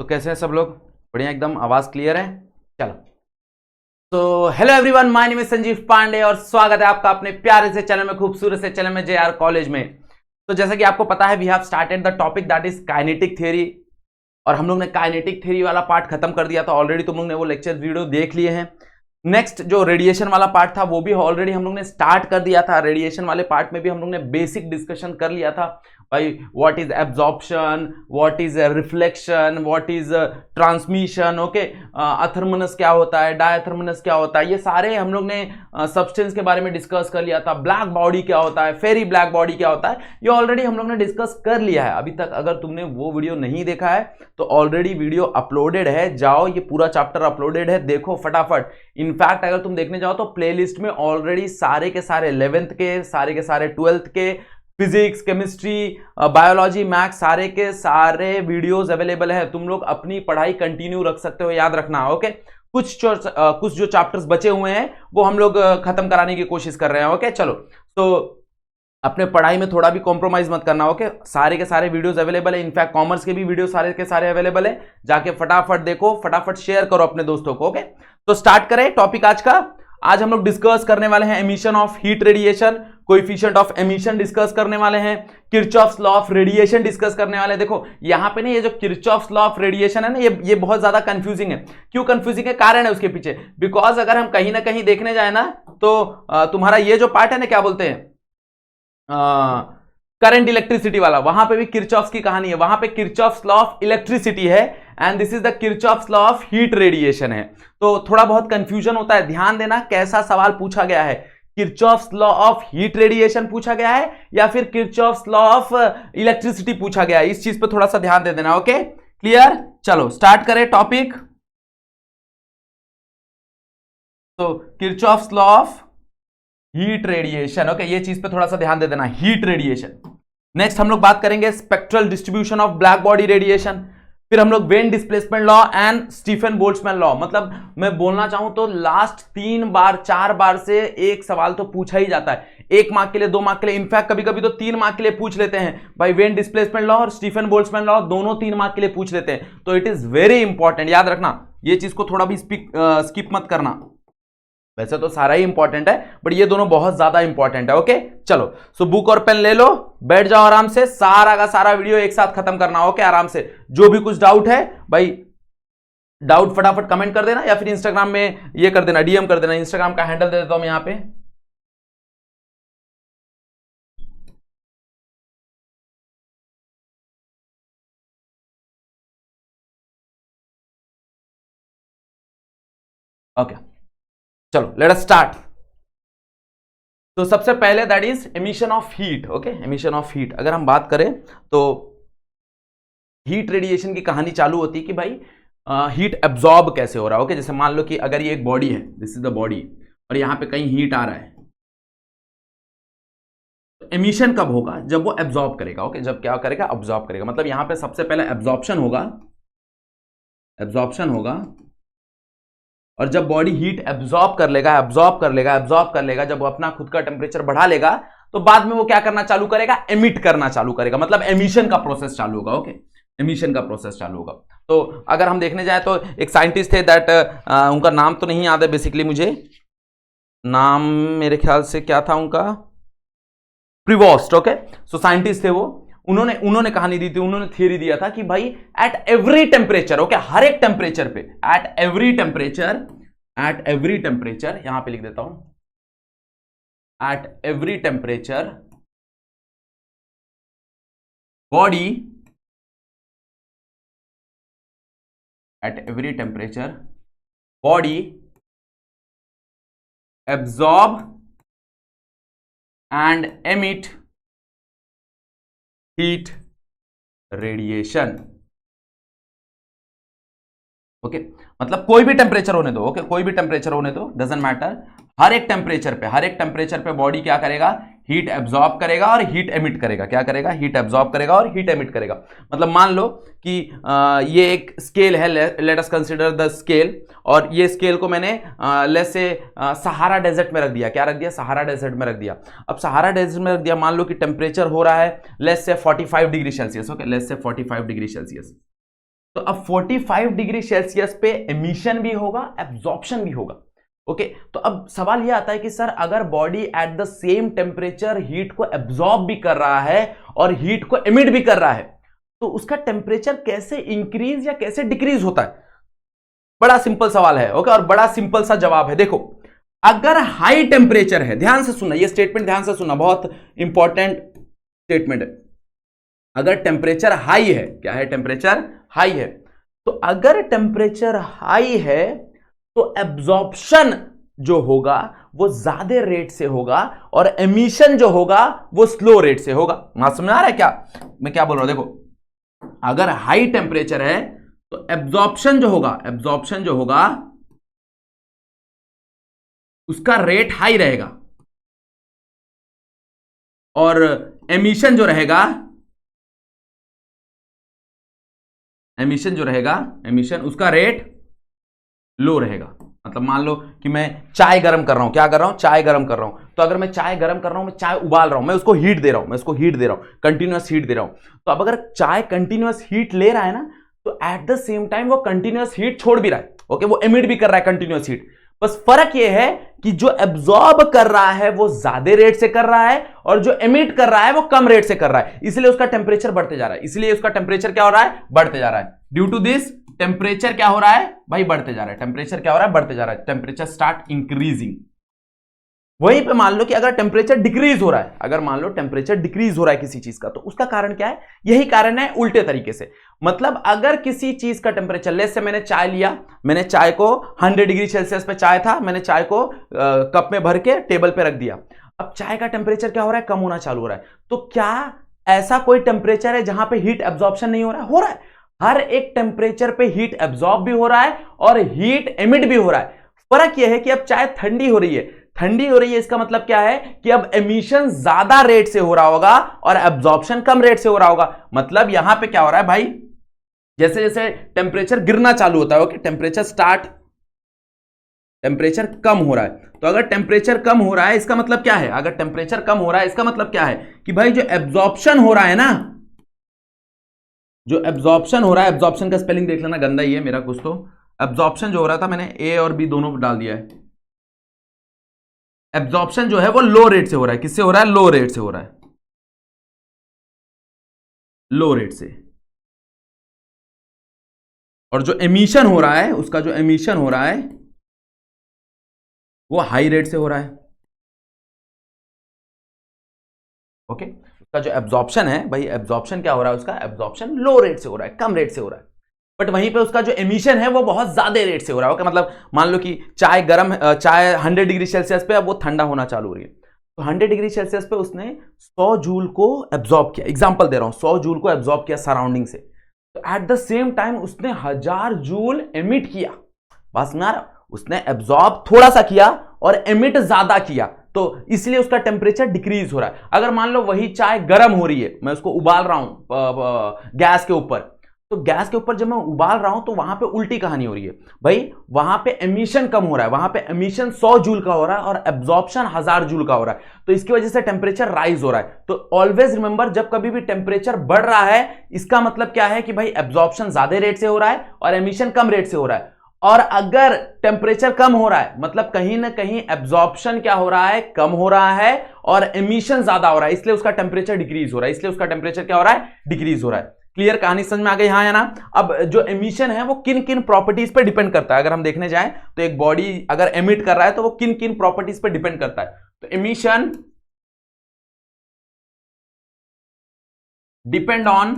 तो कैसे हैं सब लोग? बढ़िया, एकदम आवाज क्लियर है। चलो, तो hello everyone, my name is Sanjeev Pandey और स्वागत है आपका अपने प्यारे से चैनल में, खूबसूरत से चैनल में, जेआर कॉलेज में। तो जैसा कि आपको पता है, we have started the topic that is kinetic theory, और हम लोग ने काइनेटिक थ्योरी वाला पार्ट खत्म कर दिया था ऑलरेडी। तुम लोग ने वो लेक्चर वीडियो देख लिए हैं। नेक्स्ट जो रेडिएशन वाला पार्ट था वो भी ऑलरेडी हम लोग ने स्टार्ट कर दिया था। रेडिएशन वाले पार्ट में भी हम लोग ने बेसिक डिस्कशन कर लिया था भाई, what is absorption, what is reflection, what is transmission, okay, athermanous क्या होता है, डायथर्मनस क्या होता है, ये सारे हम लोग ने सब्सटेंस के बारे में डिस्कस कर लिया था। ब्लैक बॉडी क्या होता है, फेरी ब्लैक बॉडी क्या होता है, ये ऑलरेडी हम लोग ने डिस्कस कर लिया है। अभी तक अगर तुमने वो वीडियो नहीं देखा है तो ऑलरेडी वीडियो अपलोडेड है, जाओ, ये पूरा चैप्टर अपलोडेड है, देखो फटाफट। इनफैक्ट अगर तुम देखने जाओ तो प्लेलिस्ट में ऑलरेडी सारे के सारे 11th के, सारे के सारे 12th के, फिजिक्स, केमिस्ट्री, बायोलॉजी, मैथ्स, सारे के सारे वीडियोस अवेलेबल है। तुम लोग अपनी पढ़ाई कंटिन्यू रख सकते हो, याद रखना, ओके। कुछ जो चैप्टर्स बचे हुए हैं वो हम लोग खत्म कराने की कोशिश कर रहे हैं, ओके। चलो, तो अपने पढ़ाई में थोड़ा भी कॉम्प्रोमाइज मत करना, ओके। सारे के सारे वीडियोस अवेलेबल है, इनफैक्ट कॉमर्स के भी वीडियो सारे के सारे अवेलेबल है, जाके फटाफट देखो, फटाफट शेयर करो अपने दोस्तों को, ओके। तो स्टार्ट करें टॉपिक आज का। आज हम लोग डिस्कस करने वाले हैं emission of heat radiation, coefficient of emission discuss करने वाले हैं, Kirchhoff's law of radiation discuss करने वाले हैं। देखो यहां पे ना, ये जो किरचॉफ्स लॉ ऑफ रेडिएशन है ना, ये बहुत ज्यादा कंफ्यूजिंग है। क्यों कंफ्यूजिंग है? कारण है उसके पीछे। बिकॉज अगर हम कहीं ना कहीं देखने जाए ना तो तुम्हारा ये जो पार्ट है ना, क्या बोलते हैं, करंट इलेक्ट्रिसिटी वाला, वहां पे भी किरचॉफ्स की कहानी है। वहां पे किरचॉफ्स लॉ ऑफ इलेक्ट्रिसिटी है and this is the Kirchhoff's law of heat radiation है। तो थोड़ा बहुत कंफ्यूजन होता है, ध्यान देना कैसा सवाल पूछा गया है। Kirchhoff's law of heat radiation पूछा गया है या फिर किरचॉफ्स लॉ ऑफ इलेक्ट्रिसिटी पूछा गया है, इस चीज पे थोड़ा सा ध्यान दे देना, ओके। क्लियर? चलो स्टार्ट करें टॉपिक। तो Kirchhoff's law of heat radiation, okay, ये चीज पे थोड़ा सा ध्यान दे देना, हीट रेडिएशन। नेक्स्ट हम लोग बात करेंगे spectral distribution of black body radiation. फिर हम लोग when displacement law and Stephen Boltzmann law. मतलब मैं बोलना चाहूं तो लास्ट 3 बार 4 बार से एक सवाल तो पूछा ही जाता है, 1 मार्क के लिए, 2 मार्क के लिए, इनफैक्ट कभी कभी तो 3 मार्क के लिए पूछ लेते हैं भाई। वेन डिस्प्लेसमेंट लॉ और स्टीफन बोल्ट्जमैन लॉ दोनों 3 मार्क के लिए पूछ लेते हैं, तो इट इज वेरी इंपॉर्टेंट, याद रखना ये चीज को, थोड़ा भी स्किप मत करना। वैसे तो सारा ही इंपॉर्टेंट है बट ये दोनों बहुत ज्यादा इंपॉर्टेंट है, ओके। चलो, सो बुक और पेन ले लो, बैठ जाओ आराम से, सारा का सारा वीडियो एक साथ खत्म करना, ओके, आराम से। जो भी कुछ डाउट है भाई, डाउट फटाफट कमेंट कर देना या फिर इंस्टाग्राम में ये कर देना, डीएम कर देना। इंस्टाग्राम का हैंडल दे देता हूं मैं यहां पे, ओके। चलो लेट अस स्टार्ट। तो सबसे पहले that is emission of heat, okay, emission of heat. अगर हम बात करें तो हीट रेडिएशन की कहानी चालू होती है कि भाई हीट एब्जॉर्ब कैसे हो रहा है, ओके। जैसे मान लो कि अगर ये एक बॉडी है, दिस इज द बॉडी, और यहां पे कहीं हीट आ रहा है, तो एमिशन कब होगा? जब वो एब्जॉर्ब करेगा, ओके। जब क्या करेगा? एब्जॉर्ब करेगा। मतलब यहां पे सबसे पहले एब्जॉर्प्शन होगा, एब्जॉर्प्शन होगा, और जब बॉडी हीट एब्जॉर्ब कर लेगा, एब्जॉर्ब कर लेगा, एब्जॉर्ब कर लेगा, जब वो अपना खुद का टेम्परेचर बढ़ा लेगा, तो बाद में वो क्या करना चालू करेगा? एमिट करना चालू करेगा। मतलब एमिशन का प्रोसेस चालू होगा, ओके, एमिशन का प्रोसेस चालू होगा। तो अगर हम देखने जाए तो एक साइंटिस्ट थे दैट, उनका नाम तो नहीं याद है बेसिकली मुझे, नाम मेरे ख्याल से क्या था उनका, प्रिवोस्ट, ओके। सो साइंटिस्ट थे वो, उन्होंने कहानी दी थी, उन्होंने थियरी दिया था कि भाई एट एवरी टेम्परेचर, ओके, हर एक टेम्परेचर पे, एट एवरी टेम्परेचर, यहां पे लिख देता हूं, at every temperature body, at every temperature body absorb and emit heat radiation, okay. मतलब कोई भी टेम्परेचर होने दो, ओके, कोई भी टेम्परेचर होने दो, डजंट मैटर, हर एक टेम्परेचर पे बॉडी क्या करेगा? हीट एब्जॉर्ब करेगा और हीट एमिट करेगा। क्या करेगा? हीट एब्जॉर्ब करेगा और हीट एमिट करेगा। मतलब मान लो कि ये एक स्केल है, let us consider the scale, और ये स्केल को मैंने लेट्स से सहारा डेजर्ट में रख दिया। क्या रख दिया? सहारा डेजर्ट में रख दिया। अब सहारा डेजर्ट में रख दिया, मान लो कि टेम्परेचर हो रहा है let's say 45 degree Celsius, okay, let's say 45 degree Celsius. तो अब 45 डिग्री सेल्सियस पे एमिशन भी होगा, एब्जॉर्प्शन भी होगा। ओके, तो अब सवाल यह आता है कि सर अगर body at the same temperature heat को एब्जॉर्ब भी कर रहा है और हीट को एमिट भी कर रहा है, तो उसका टेम्परेचर कैसे इंक्रीज या कैसे डिक्रीज होता है? बड़ा सिंपल सवाल है। ओके, और बड़ा सिंपल सा जवाब है। देखो, अगर हाई टेम्परेचर है, ध्यान से सुनना, ये स्टेटमेंट ध्यान से सुनना, बहुत इंपॉर्टेंट स्टेटमेंट है। अगर टेम्परेचर हाई है, क्या है? टेम्परेचर हाई है। तो अगर टेम्परेचर हाई है तो एब्जॉर्प्शन जो होगा वो ज्यादा रेट से होगा और एमिशन जो होगा वो स्लो रेट से होगा। बात समझ आ रहा है क्या मैं क्या बोल रहा हूं? देखो, अगर हाई टेम्परेचर है तो एब्जॉर्प्शन जो होगा उसका रेट हाई रहेगा और एमिशन जो रहेगा उसका रेट लो रहेगा। मतलब मान लो कि मैं चाय गर्म कर रहा हूं, क्या कर रहा हूं? चाय गर्म कर रहा हूं। तो अगर मैं चाय गर्म कर रहा हूं, मैं चाय उबाल रहा हूं, मैं उसको हीट दे रहा हूं, कंटिन्यूअस हीट दे रहा हूं। तो अब अगर चाय कंटिन्यूअस हीट ले रहा है ना, तो एट द सेम टाइम वो कंटिन्यूअस हीट छोड़ भी रहा है। ओके, वो एमिट भी कर रहा है कंटिन्यूअस हीट। बस फर्क ये है कि जो एब्जॉर्ब कर रहा है वो ज्यादा रेट से कर रहा है और जो एमिट कर रहा है वो कम रेट से कर रहा है, इसलिए उसका टेम्परेचर बढ़ते जा रहा है। इसलिए उसका टेम्परेचर क्या हो रहा है? बढ़ते जा रहा है। ड्यू टू दिस टेम्परेचर क्या हो रहा है भाई? बढ़ते जा रहा है। टेम्परेचर क्या हो रहा है? बढ़ते जा रहा है। Temperature start increasing. वहीं पे मान लो कि अगर टेम्परेचर डिक्रीज हो रहा है, अगर मान लो टेम्परेचर डिक्रीज हो रहा है किसी चीज का, तो उसका कारण क्या है? यही कारण है उल्टे तरीके से। मतलब अगर किसी चीज का टेम्परेचर, लेट्स से मैंने चाय लिया, मैंने चाय को 100 डिग्री सेल्सियस पे चाय था, मैंने चाय को कप में भर के टेबल पे रख दिया। अब चाय का टेम्परेचर क्या हो रहा है? कम होना चालू हो रहा है। तो क्या ऐसा कोई टेम्परेचर है जहां पे हीट एब्जॉर्प्शन नहीं हो रहा है? हो रहा है। हर एक टेम्परेचर पे हीट एब्जॉर्ब भी हो रहा है और हीट एमिट भी हो रहा है। फर्क यह है कि अब चाय ठंडी हो रही है, इसका मतलब क्या है कि अब एमिशन ज्यादा रेट से हो रहा होगा और एब्जॉर्प्शन कम रेट से हो रहा होगा। मतलब यहां पे क्या हो रहा है भाई? जैसे जैसे टेम्परेचर गिरना चालू होता है, ओके, टेम्परेचर कम हो रहा है। तो अगर टेम्परेचर कम हो रहा है इसका मतलब क्या है? अगर टेम्परेचर कम हो रहा है इसका मतलब क्या है कि भाई जो एब्जॉर्प्शन हो रहा है ना, जो एब्जॉर्प्शन हो रहा है, एब्जॉर्प्शन का स्पेलिंग देख लेना, गंदा ही है मेरा कुछ। तो एब्जॉर्प्शन जो हो रहा था, मैंने ए और बी दोनों डाल दिया है। एब्जॉर्प्शन जो है वो लो रेट से हो रहा है। किससे हो रहा है? लो रेट से हो रहा है, लो रेट से। और जो एमिशन हो रहा है, उसका जो एमिशन हो रहा है वो हाई रेट से हो रहा है। ओके, उसका जो एब्जॉर्प्शन है भाई, एब्जॉर्प्शन क्या हो रहा है? उसका एब्जॉर्प्शन लो रेट से हो रहा है, कम रेट से हो रहा है। बट वहीं पे उसका जो एमिशन है वो बहुत ज्यादा रेट से हो रहा है। ओके, मतलब मान लो कि चाय 100 डिग्री सेल्सियस पे, अब वो ठंडा होना चालू हो रही है। तो 100 डिग्री सेल्सियस पे उसने 100 जूल को एब्जॉर्ब किया, एग्जांपल दे रहा हूं, 100 जूल को एब्जॉर्ब किया सराउंडिंग से। तो एट द सेम टाइम उसने 1000 जूल एमिट किया। बस ना, उसने एब्जॉर्ब थोड़ा सा किया और एमिट ज्यादा किया, तो इसलिए उसका टेम्परेचर डिक्रीज हो रहा है। अगर मान लो वही चाय गर्म हो रही है, मैं उसको उबाल रहा हूं गैस के ऊपर, तो गैस के ऊपर जब मैं उबाल रहा हूं तो वहां पे उल्टी कहानी हो रही है भाई। वहां पे एमिशन कम हो रहा है, वहां पे एमिशन 100 जूल का हो रहा है और एब्जॉर्प्शन 1000 जूल का हो रहा है। तो इसकी वजह से टेम्परेचर राइज हो रहा है। तो ऑलवेज रिमेंबर, जब कभी भी टेम्परेचर बढ़ रहा है इसका मतलब क्या है कि भाई एब्जॉर्प्शन ज्यादा रेट से हो रहा है और एमिशन कम रेट से हो रहा है। और अगर टेम्परेचर कम हो रहा है मतलब कहीं ना कहीं एब्जॉर्प्शन क्या हो रहा है? कम हो रहा है और एमिशन ज्यादा हो रहा है, इसलिए उसका टेम्परेचर डिक्रीज हो रहा है। इसलिए उसका टेम्परेचर क्या हो रहा है? डिक्रीज हो रहा है। क्लियर? कहानी समझ में आ गई? हाँ या ना? अब जो एमिशन है वो किन किन प्रॉपर्टीज पे डिपेंड करता है, अगर हम देखने जाएं तो एक बॉडी अगर एमिट कर रहा है तो वो किन किन प्रॉपर्टीज पे डिपेंड करता है। तो एमिशन डिपेंड ऑन,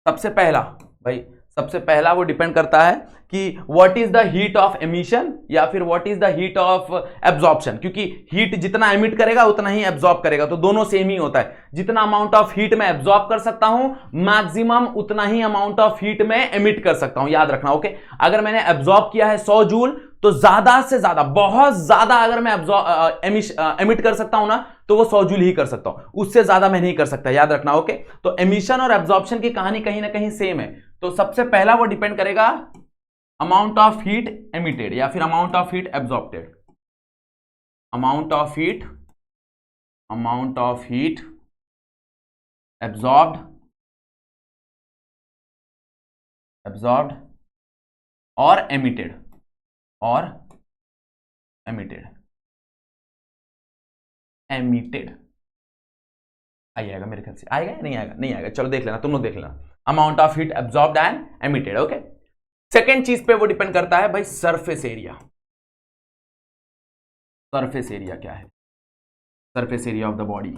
सबसे पहला भाई, सबसे पहला वो डिपेंड करता है कि what is the heat of emission या फिर what is the heat of absorption, क्योंकि हीट जितना एमिट करेगा उतना ही एब्जॉर्ब करेगा, तो दोनों सेम ही होता है। जितना अमाउंट ऑफ हीट में एब्जॉर्ब कर सकता हूं, मैक्सिमम उतना ही अमाउंट ऑफ हीट में एमिट कर सकता हूं, याद रखना। ओके, अगर मैंने एब्जॉर्ब किया है 100 जूल, तो ज्यादा से ज्यादा, बहुत ज्यादा अगर मैं एमिट कर सकता हूं ना, तो वो 100 जूल ही कर सकता हूं, उससे ज्यादा मैं नहीं कर सकता, याद रखना। ओके, तो एमिशन और एब्जॉर्प्शन की कहानी कहीं ना कहीं सेम है। तो सबसे पहला वो डिपेंड करेगा अमाउंट ऑफ हीट एमिटेड या फिर amount of heat absorpted, amount of heat absorbed absorbed और एमिटेड, और एमिटेड आएगा मेरे ख्याल से, आएगा या नहीं आएगा? नहीं आएगा, चलो देख लेना, तुम लोग देख लेना। Amount of heat absorbed and emitted. Okay, second चीज पे वो डिपेंड करता है भाई सरफेस एरिया। सरफेस एरिया क्या है? Surface area of the body.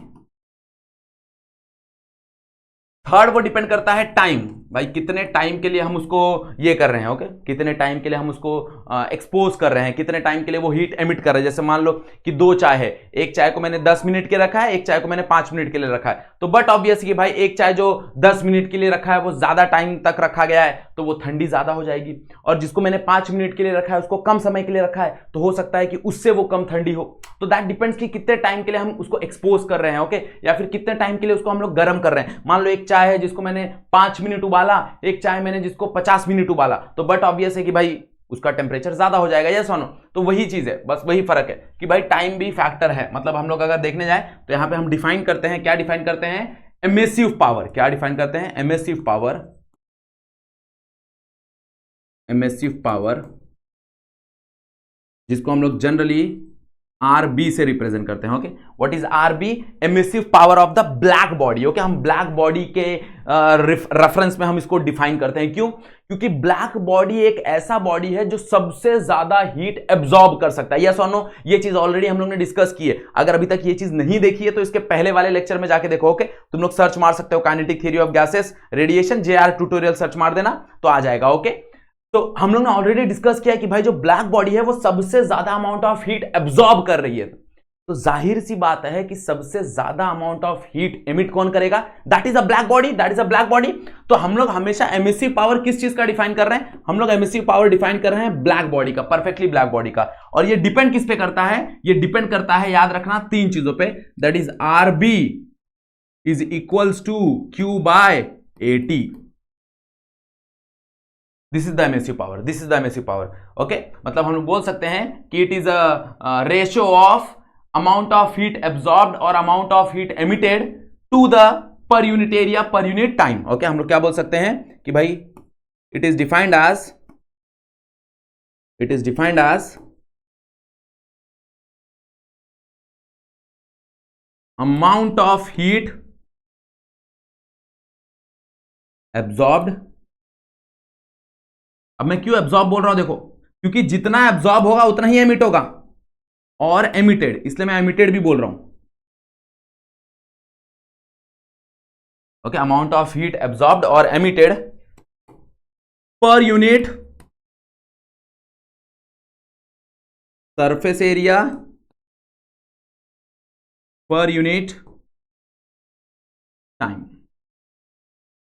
Third वो डिपेंड करता है टाइम, भाई कितने टाइम के लिए हम उसको ये कर रहे हैं। ओके, कितने टाइम के लिए हम उसको एक्सपोज कर रहे हैं, कितने टाइम के लिए वो हीट एमिट कर रहे हैं। जैसे मान लो कि 2 चाय है, एक चाय को मैंने 10 मिनट के रखा है, एक चाय को मैंने 5 मिनट के लिए रखा है, तो बट ऑब्वियस कि भाई एक चाय जो 10 मिनट के लिए रखा है वो ज्यादा टाइम तक रखा गया है तो वो ठंडी ज्यादा हो जाएगी, और जिसको मैंने 5 मिनट के लिए रखा है उसको कम समय के लिए रखा है तो हो सकता है कि उससे वो कम ठंडी हो। तो दैट डिपेंड्स कि कितने टाइम के लिए हम उसको एक्सपोज कर रहे हैं। ओके, या फिर कितने टाइम के लिए उसको हम लोग गर्म कर रहे हैं। मान लो एक चाय है जिसको मैंने 5 मिनट उबाला, एक चाय मैंने जिसको 50 मिनट उबाला, तो बट ऑब्वियस है कि भाई उसका टेम्परेचर ज्यादा हो जाएगा। यस और नो? तो वही चीज है, बस वही फर्क है कि भाई टाइम भी फैक्टर है। मतलब हम लोग अगर देखने जाए तो यहां पे हम डिफाइन करते हैं, क्या डिफाइन करते हैं? Emissive power. क्या डिफाइन करते हैं? Emissive power. एमिसिव पावर जिसको हम लोग जनरली आरबी से रिप्रेजेंट करते हैं। Okay, what is RB? Emissive power of the black body. Okay, हम ब्लैक बॉडी के रेफरेंस में हम इसको डिफाइन करते हैं। क्यों? क्योंकि ब्लैक बॉडी एक ऐसा बॉडी है जो सबसे ज्यादा हीट एब्जॉर्ब कर सकता है। यस और नो? ये चीज ऑलरेडी हम लोग ने डिस्कस की है। अगर अभी तक ये चीज नहीं देखी है तो इसके पहले वाले लेक्चर में जाके देखो। ओके, तुम लोग सर्च मार सकते हो kinetic theory of gases radiation, JR tutorial search मार देना तो आ जाएगा। ओके, तो हम लोग ने ऑलरेडी डिस्कस किया कि भाई जो ब्लैक बॉडी है वो सबसे ज्यादा अमाउंट ऑफ हीट एब्जॉर्ब कर रही है, तो जाहिर सी बात है कि सबसे ज्यादा अमाउंट ऑफ हीट एमिट कौन करेगा? That is a black body, that is a black body. तो हम लोग हमेशा एमिसिव पावर किस चीज का डिफाइन कर रहे हैं? हम लोग एमिसिव पावर डिफाइन कर रहे हैं ब्लैक बॉडी का, परफेक्टली ब्लैक बॉडी का। और ये डिपेंड किस पे करता है? ये डिपेंड करता है, याद रखना, 3 चीजों पे। That is RB is equals to Q by AT. This is the emissive power, this is the emissive power. Okay, मतलब हम लोग बोल सकते हैं कि it is a ratio of amount of heat absorbed और amount of heat emitted to the per unit area per unit time. Okay, हम लोग क्या बोल सकते हैं कि भाई it is defined as amount of heat absorbed. अब मैं क्यों एब्जॉर्ब बोल रहा हूं? देखो, क्योंकि जितना एब्जॉर्ब होगा उतना ही एमिट होगा, और एमिटेड, इसलिए मैं एमिटेड भी बोल रहा हूं। Okay, amount of heat absorbed और emitted per unit surface area per unit time.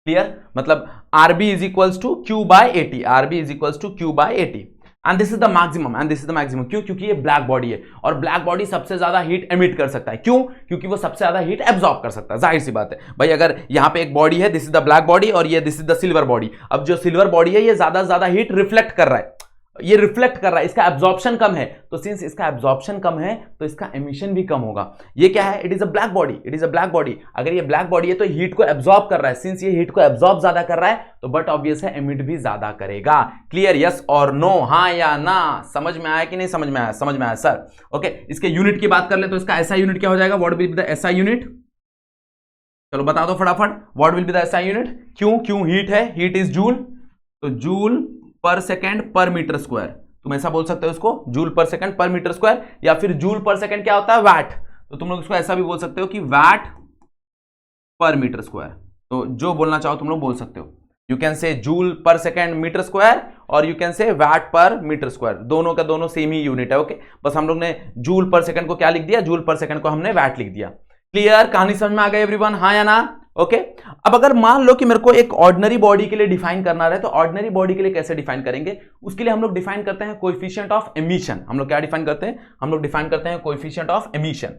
Clear? मतलब RB is equals to Q by AT, RB is equals to Q by AT, and this is the maximum, and this is the maximum. क्यों? क्योंकि ये black body है और black body सबसे ज्यादा heat emit कर सकता है। क्यों? क्योंकि वो सबसे ज्यादा हीट एब्जॉर्ब कर सकता है। जाहिर सी बात है भाई, अगर यहां पे एक बॉडी है, this is the black body, और ये this is the silver body. अब जो सिल्वर बॉडी है ये ज्यादा से ज्यादा हीट रिफ्लेक्ट कर रहा है, ये रिफ्लेक्ट कर रहा है, इसका एब्जॉर्प्शन कम है, तो सिंस इसका एब्जॉर्प्शन कम है तो इसका एमिशन भी कम होगा। ये क्या है? It is a black body, it is a black body. अगर ये ब्लैक बॉडी है तो हीट को एब्जॉर्ब कर रहा है, सिंस ये हीट को एब्जॉर्ब ज्यादा कर रहा है तो बट ऑब्वियस है एमिट भी ज्यादा करेगा। क्लियर? यस और नो? हाँ या ना? समझ में आया कि नहीं समझ में आया? समझ में आया सर। ओके, इसके यूनिट की बात कर ले तो इसका एसआई यूनिट क्या हो जाएगा? What will be the SI unit? चलो बता दो फटाफट, what will be the SI unit? क्यों? क्यों हीट है, हीट इज जूल, तो जूल पर सेकेंड पर मीटर स्क्वायर। तुम ऐसा बोल सकते हो इसको, जूल पर सेकंड पर मीटर स्क्वायर, या फिर जूल पर सेकंड क्या होता है? वैट। तो तुम लोग इसको ऐसा भी बोल सकते हो कि वैट पर मीटर स्क्वायर। तो जो बोलना चाहो तुम लोग बोल सकते हो। You can say joule per second metre square और you can say watt per metre square, दोनों का दोनों सेम ही यूनिट है। ओके, बस हम लोग ने जूल पर सेकंड को क्या लिख दिया? जूल पर सेकंड को हमने वैट लिख दिया। क्लियर? कहानी समझ में आ गई एवरीवन? हाँ या ना? ओके, अब अगर मान लो कि मेरे को एक ऑर्डिनरी बॉडी के लिए डिफाइन करना है, तो ऑर्डिनरी बॉडी के लिए कैसे डिफाइन करेंगे? उसके लिए हम लोग डिफाइन करते हैं कोएफिशिएंट ऑफ एमिशन। हम लोग क्या डिफाइन करते हैं? हम लोग डिफाइन करते हैं coefficient of emission.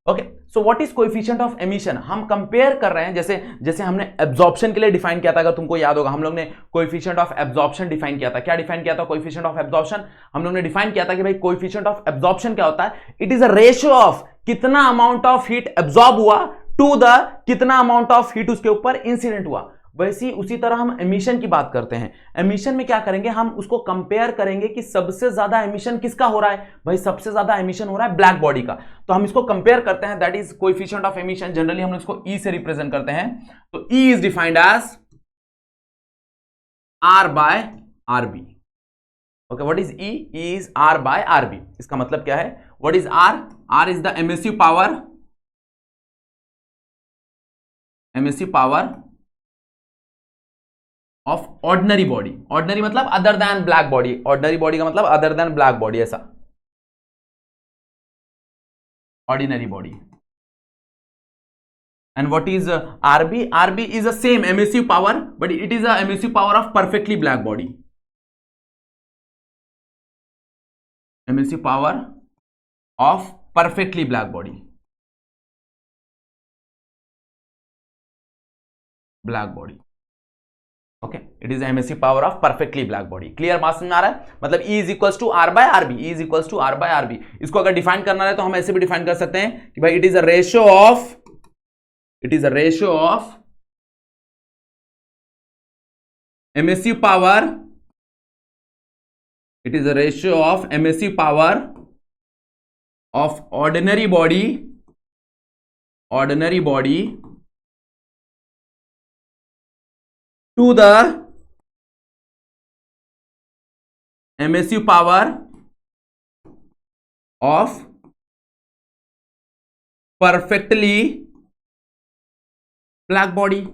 Okay, so what is coefficient of emission? हम कंपेयर कर रहे हैं, जैसे हमने एब्जॉर्प्शन के लिए डिफाइन किया था, अगर तुमको याद होगा हम लोग ने कोएफिशिएंट ऑफ एब्जॉर्प्शन डिफाइन किया था। क्या डिफाइन किया था कोएफिशिएंट ऑफ एब्जॉर्प्शन? हम लोग ने डिफाइन किया था कि भाई कोएफिशिएंट ऑफ एब्जॉर्प्शन क्या होता है? It is a ratio of कितना अमाउंट ऑफ हीट एब्जॉर्ब हुआ टू द कितना अमाउंट ऑफ हीट उसके ऊपर इंसिडेंट हुआ। वैसे उसी तरह हम एमिशन की बात करते हैं। एमिशन में क्या करेंगे, हम उसको कंपेयर करेंगे कि सबसे ज्यादा एमिशन किसका हो रहा है। भाई सबसे ज्यादा एमिशन हो रहा है ब्लैक बॉडी का, तो हम इसको कंपेयर करते हैं, that is coefficient of emission. Generally हम इसको ई से रिप्रेजेंट करते हैं, तो E is defined as R by RB। Okay, what is E? E is R by RB। इसका मतलब क्या है, what is R? R is the emissive power of ordinary body. Ordinary मतलब other than black body, ordinary body का मतलब other than black body, ऐसा ordinary body. And what is RB? RB is the same emissive power, but it is the emissive power of perfectly black body. Emissive power of perfectly black body. Black body. Okay, it is the emissive power of perfectly black body. Clear बात समझ में आ रहा है? मतलब E is equals to R by RB. E is equals to R by RB. इसको अगर define करना है तो हम ऐसे भी डिफाइन कर सकते हैं कि भाई it is a ratio of emissive power. It is a ratio of emissive power of ordinary body to the emissive power of perfectly black body.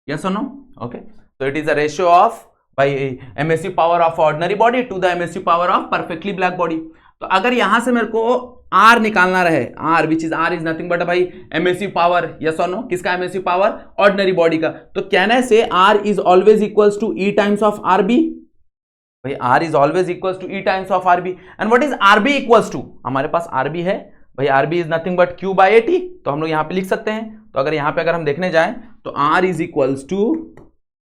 Yes or no? Okay, so it is a ratio of by emissive power of ordinary body to the emissive power of perfectly black body. तो अगर यहां से मेरे को R निकालना रहे, R which is R is nothing but भाई emissive power, yes or no? किसका emissive power? ordinary body का। तो कहने से R is always equals to E times of RB। भाई R is always equals to E times of RB। and what is RB equals to? हमारे पास RB है भाई, RB is nothing but Q by AT, तो हम लोग यहां पे लिख सकते हैं। तो अगर यहां पे अगर हम देखने जाएं तो R is equals to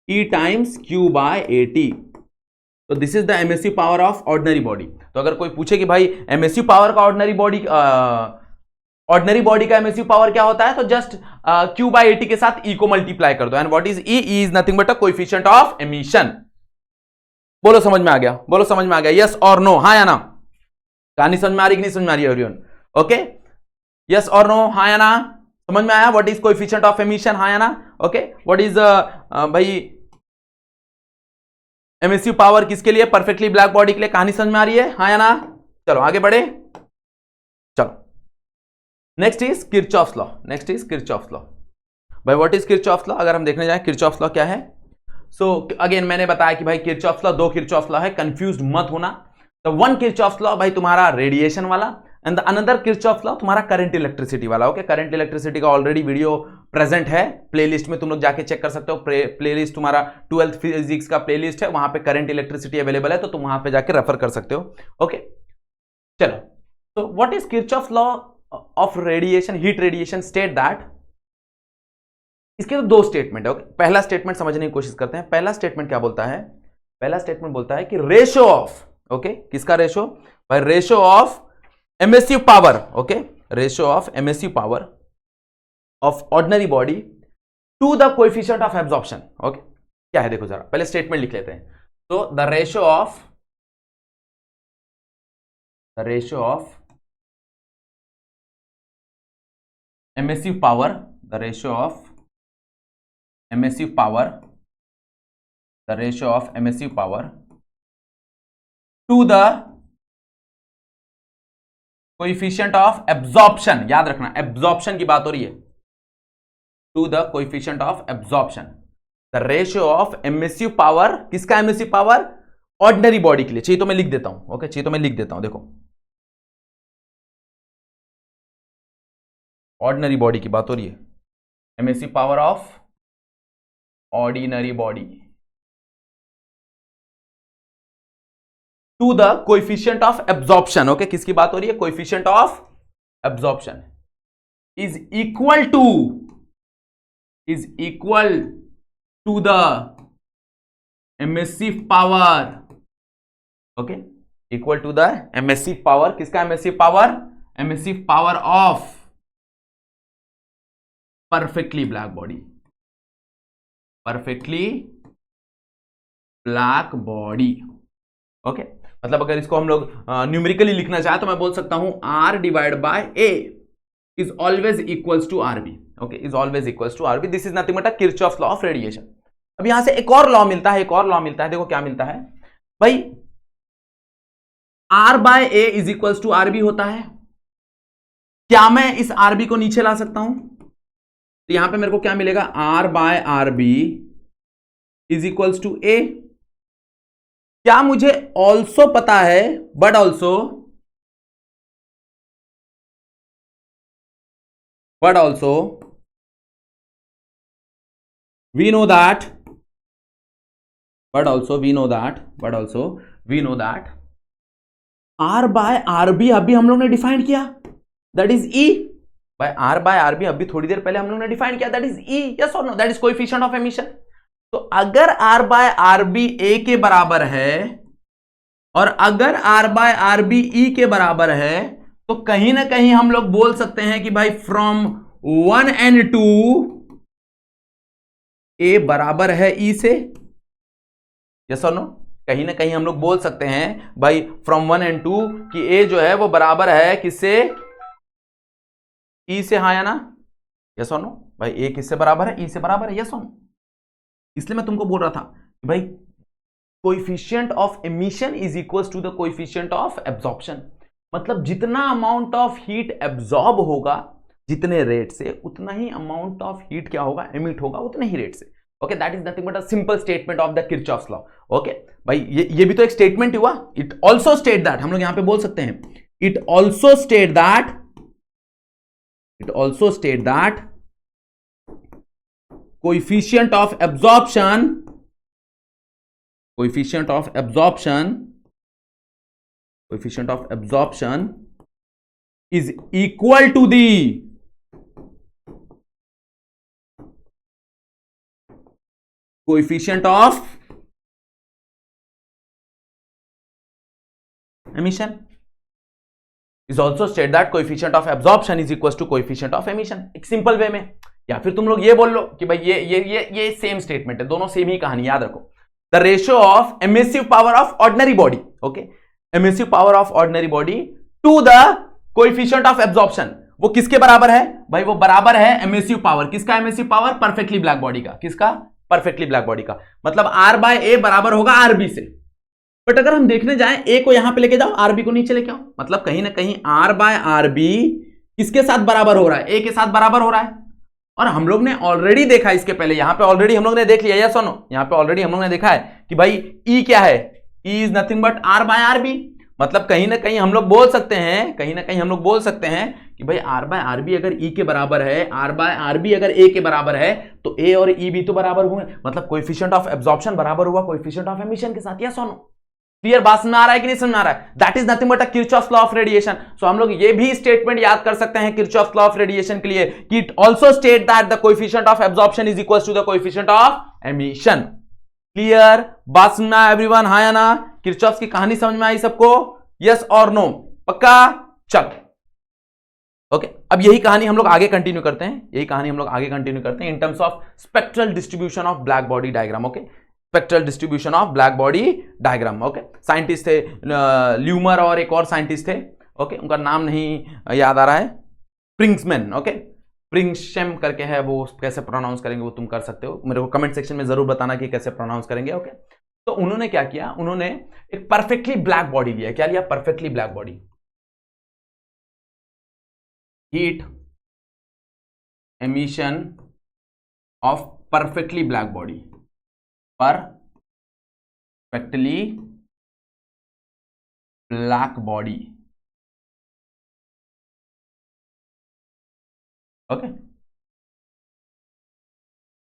E times Q by AT। तो this is the emissive power of ordinary body. तो अगर कोई पूछे कि भाई एमिसिव पावर का ऑर्डिनरी बॉडी का एमिसिव पावर क्या होता है, तो जस्ट Q by AT के साथ E को मल्टीप्लाई कर दो। And what is E? E is nothing but a coefficient of emission. बोलो समझ में आ गया? बोलो समझ में आ गया? यस और नो? हाँ या ना? कहानी समझ में आ रही कि नहीं समझ में आ रही है एवरीवन? ओके, यस और नो? हाँ या ना? समझ में आया? What is coefficient of emission? हाँ या ना? ओके, व्हाट इज भाई एमिसिव पावर किसके लिए? परफेक्टली ब्लैक बॉडी के लिए। कहानी समझ में आ रही है? हाँ या ना? चलो आगे बढ़े। चलो नेक्स्ट इज किरचॉफ्स लॉ। भाई व्हाट इज किरचॉफ्स लॉ? अगर हम देखने जाए किरचॉफ्स लॉ क्या है, सो अगेन मैंने बताया कि भाई किरचॉफ्स लॉ, दो किरचॉफ्स लॉ है, कंफ्यूज मत होना। तो वन किरचॉफ्स लॉ भाई तुम्हारा रेडिएशन वाला, and the another Kirchhoff's law तुम्हारा करंट इलेक्ट्रिसिटी वाला। ओके, करंट इलेक्ट्रिसिटी का ऑलरेडी वीडियो प्रेजेंट है प्लेलिस्ट में, तुम लोग जाके चेक कर सकते हो। प्लेलिस्ट तुम्हारा 12th फिजिक्स का प्लेलिस्ट है, वहां पे करंट इलेक्ट्रिसिटी अवेलेबल है, तो तुम वहां पे जाके रेफर कर सकते हो। ओके चलो, तो what is Kirchhoff's law of radiation, heat radiation? State that, इसके तो दो स्टेटमेंट है। ओके, पहला स्टेटमेंट समझने की कोशिश करते हैं। पहला स्टेटमेंट क्या बोलता है? पहला स्टेटमेंट बोलता है कि रेशियो ऑफ, ओके किसका रेशियो? भाई ratio of emissive power, okay ratio of emissive power of ordinary body to the coefficient of absorption. Okay, क्या है देखो जरा, पहले स्टेटमेंट लिख लेते हैं। तो the ratio of emissive power, the ratio of emissive power to the coefficient of absorption. याद रखना, एब्जॉर्प्शन की बात हो रही है। To the coefficient of absorption, the ratio of emissive power, किसका एमिसिव पावर? ऑर्डिनरी बॉडी के लिए। चाहिए तो मैं लिख देता हूं। ओके, चाहिए तो मैं लिख देता हूं, देखो ऑर्डिनरी बॉडी की बात हो रही है। Emissive power of ordinary body to the coefficient of absorption. Okay, किसकी बात हो रही है? Coefficient of absorption is equal to the emissive power. Okay, equal to the emissive power, किसका emissive power? Emissive power of perfectly black body. Perfectly black body. Okay, मतलब अगर इसको हम लोग न्यूमेरिकली लिखना चाहे तो मैं बोल सकता हूं R divide by A is always equals to RB। Okay, is always equals to RB। This is nothing but Kirchhoff's law of radiation. अब यहां से एक और लॉ मिलता है, एक और लॉ मिलता है। देखो क्या मिलता है भाई, R by A is equals to RB होता है। क्या मैं इस RB को नीचे ला सकता हूं? तो यहां पे मेरे को क्या मिलेगा, R by RB is equals to A। क्या मुझे ऑल्सो पता है, but also we know that R by RB अभी हम लोग ने डिफाइन किया, that is E by R by RB। अभी थोड़ी देर पहले हम लोग ने डिफाइन किया, दैट इज E। यस और no? That is coefficient of emission. तो अगर R बाय RB A के बराबर है और अगर R बाय RB E के बराबर है, तो कहीं ना कहीं हम लोग बोल सकते हैं कि भाई फ्रॉम 1 and 2 A बराबर है E से। यस और नो? कहीं ना कहीं हम लोग बोल सकते हैं भाई फ्रॉम 1 and 2 कि A जो है वो बराबर है किससे, E से। हाँ या ना? यस और नो? भाई A किससे बराबर है, E से बराबर है। यस और नो? इसलिए मैं तुमको बोल रहा था कि भाई coefficient of emission is equals to the coefficient of absorption. मतलब जितना अमाउंट ऑफ हीट एब्जॉर्ब होगा जितने रेट से, उतना ही अमाउंट ऑफ हीट क्या होगा, एमिट होगा उतने ही रेट से। Okay, that is nothing but a simple statement of the Kirchhoff's law. Okay भाई, ये भी तो एक स्टेटमेंट हुआ। इट ऑल्सो स्टेट दैट, हम लोग यहां पे बोल सकते हैं, it also state that coefficient of absorption is equal to the coefficient of emission। is also state that coefficient of absorption is equals to coefficient of emission। एक simple way में, या फिर तुम लोग ये बोल लो कि भाई ये सेम स्टेटमेंट है, दोनों सेम ही कहानी। याद रखो, the ratio of emissive power of ordinary body, okay, emissive power of ordinary body to the coefficient of absorption, वो किसके बराबर है भाई? वो बराबर है एमिसिव पावर। किसका emissive power? Perfectly black body का। किसका? परफेक्टली ब्लैक बॉडी का। मतलब R बाय A बराबर होगा RB से। बट अगर हम देखने जाएं, A को यहां पे लेके जाओ, RB को नीचे लेके आओ, मतलब कहीं ना कहीं R बाय RB किसके साथ बराबर हो रहा है? A के साथ बराबर हो रहा है। और हम लोग ने ऑलरेडी देखा इसके पहले, यहां पे ऑलरेडी हम लोग ने देख लिया। यस और नो? यहां पे ऑलरेडी हम लोग ने देखा है कि भाई E क्या है, E is nothing but R by RB। मतलब कहीं ना कहीं हम लोग बोल सकते हैं कि भाई R बाय RB अगर E के बराबर है, R बाय RB अगर A के बराबर है, तो A और E भी तो बराबर हुए। मतलब कोएफिशिएंट ऑफ एब्जॉर्प्शन बराबर हुआ कोएफिशिएंट ऑफ एमिशन के साथ। यस और नो? क्लियर? बात समझ आ रहा है कि नहीं समझ आ रहा है? That is nothing but a Kirchhoff's law of radiation. So हम लोग ये भी स्टेटमेंट याद कर सकते हैं किरचॉफ्स लॉ ऑफ रेडिएशन के लिए कि it also state that the coefficient of absorption is equal to the coefficient of emission. Clear? बात समझना एवरीवन? हाँ या ना? किरचॉफ्स की कहानी समझ में आई सबको? यस और नो? पक्का? चल, ओके, अब यही कहानी हम लोग आगे कंटिन्यू करते हैं in terms of spectral distribution of black body diagram. Okay, spectral distribution of black body diagram. Okay, scientist थे ल्यूमर और एक और साइंटिस्ट थे, ओके, उनका नाम नहीं याद आ रहा है, प्रिंग्समैन। ओके, प्रिंग्सशेम करके है, वो कैसे प्रोनाउंस करेंगे वो तुम कर सकते हो, मेरे को कमेंट सेक्शन में जरूर बताना कि कैसे प्रोनाउंस करेंगे। ओके, तो उन्होंने क्या किया, उन्होंने एक परफेक्टली ब्लैक बॉडी लिया। क्या लिया? Perfectly black body. Heat emission of perfectly black body, perfectly black body. Okay,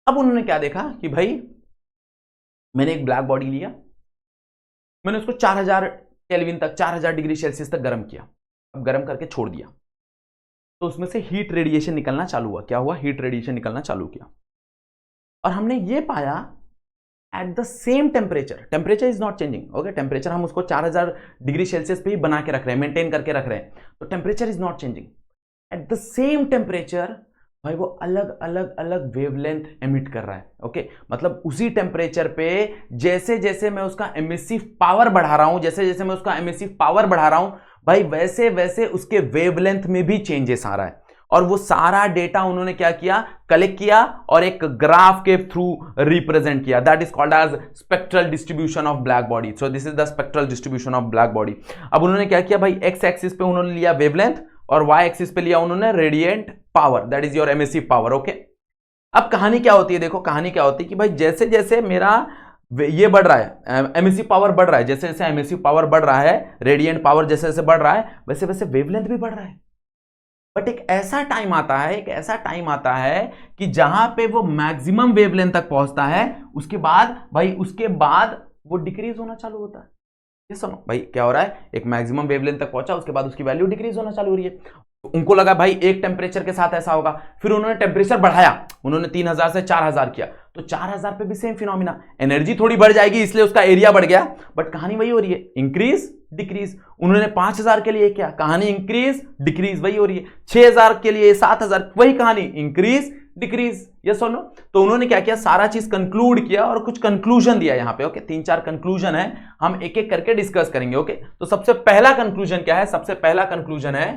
अब उन्होंने क्या देखा कि भाई मैंने एक ब्लैक बॉडी लिया, मैंने उसको 4000 केल्विन तक, 4000 डिग्री सेल्सियस तक गर्म किया। अब गर्म करके छोड़ दिया तो उसमें से हीट रेडिएशन निकलना चालू हुआ। क्या हुआ? हीट रेडिएशन निकलना चालू किया। और हमने ये पाया at the same temperature is not changing. Okay, temperature हम उसको 4000 डिग्री सेल्सियस पे ही बना के रख रहे हैं, मेंटेन करके रख रहे हैं, तो temperature is not changing. At the same temperature भाई वो अलग अलग अलग वेवलेंथ एमिट कर रहा है। ओके, मतलब उसी टेम्परेचर पे जैसे जैसे मैं उसका एमिसिव पावर बढ़ा रहा हूं, जैसे जैसे मैं उसका एमिसिव पावर बढ़ा रहा हूं भाई, वैसे वैसे उसके वेवलेंथ में भी चेंजेस आ रहा है। और वो सारा डेटा उन्होंने क्या किया, कलेक्ट किया और एक ग्राफ के थ्रू रिप्रेजेंट किया। That is called as spectral distribution of black body. So this is the spectral distribution of black body. अब उन्होंने क्या किया भाई, एक्स एक्सिस पे उन्होंने लिया वेवलेंथ और वाई एक्सिस पे लिया उन्होंने radiant power, that is your emissive power. Okay, अब कहानी क्या होती है, देखो कहानी क्या होती है कि भाई जैसे जैसे मेरा ये बढ़ रहा है, एमिसिव पावर बढ़ रहा है, जैसे जैसे एमिसिव पावर बढ़ रहा है, रेडिएंट पावर जैसे जैसे बढ़ रहा है, वैसे वैसे वेवलेंथ भी बढ़ रहा है। बट एक ऐसा टाइम आता है, एक ऐसा टाइम आता है कि जहां पे वो मैक्सिमम वेवलेंथ तक पहुंचता है, उसके बाद भाई उसके बाद वो डिक्रीज होना चालू होता है। ये सुनो भाई क्या हो रहा है, एक मैक्सिमम वेवलेंथ तक पहुंचा, उसके बाद उसकी वैल्यू डिक्रीज होना चालू हो रही है। उनको लगा भाई एक टेम्परेचर के साथ ऐसा होगा, फिर उन्होंने टेम्परेचर बढ़ाया, उन्होंने 3000 से 4000 किया, तो 4000 पे भी सेम फिनोमिना, एनर्जी थोड़ी बढ़ जाएगी इसलिए उसका एरिया बढ़ गया, बट कहानी वही हो रही है, इंक्रीज डिक्रीज। उन्होंने 5000 के लिए किया, कहानी इंक्रीज डिक्रीज वही हो रही है। 6000 के लिए 7000, वही कहानी इंक्रीज डिक्रीज। ये सुनो, तो उन्होंने क्या किया, सारा चीज कंक्लूड किया और कुछ कंक्लूजन दिया यहां पे। ओके, 3-4 कंक्लूजन है, हम एक एक करके डिस्कस करेंगे। ओके, तो सबसे पहला कंक्लूजन क्या है, सबसे पहला कंक्लूजन है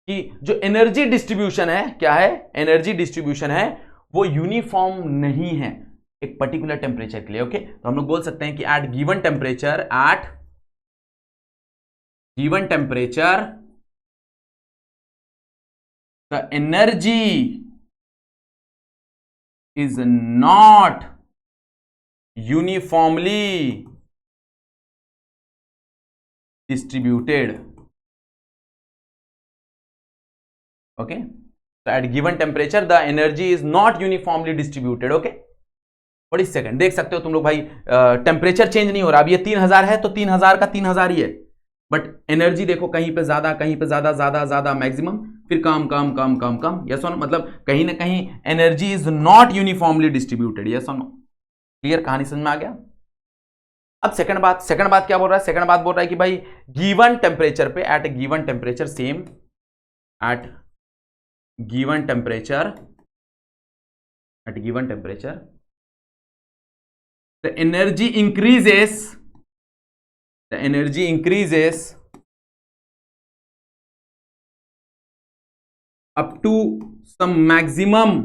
कि जो एनर्जी डिस्ट्रीब्यूशन है, क्या है, एनर्जी डिस्ट्रीब्यूशन है वो यूनिफॉर्म नहीं है एक पर्टिकुलर टेम्परेचर के लिए। ओके, तो हम लोग बोल सकते हैं कि at given temperature, at given temperature the energy is not uniformly distributed. Okay, so at given temperature the energy is not uniformly distributed. Okay, और इस सेकंड देख सकते हो तुम लोग भाई, टेम्परेचर चेंज नहीं हो रहा। अब ये 3000 है तो 3000 का 3000 ही है, बट एनर्जी देखो कहीं पे ज्यादा, कहीं पे ज्यादा, ज्यादा ज्यादा मैक्सिमम, फिर कम कम कम कम कम। यस और नो, मतलब कहीं ना कहीं energy is not uniformly distributed. Yes और नो, क्लियर, कहानी समझ में आ गया। अब सेकंड बात क्या बोल रहा है, सेकंड बात बोल रहा है कि भाई गिवन टेम्परेचर पे, at given temperature, same at given temperature, at given temperature the energy increases up to some maximum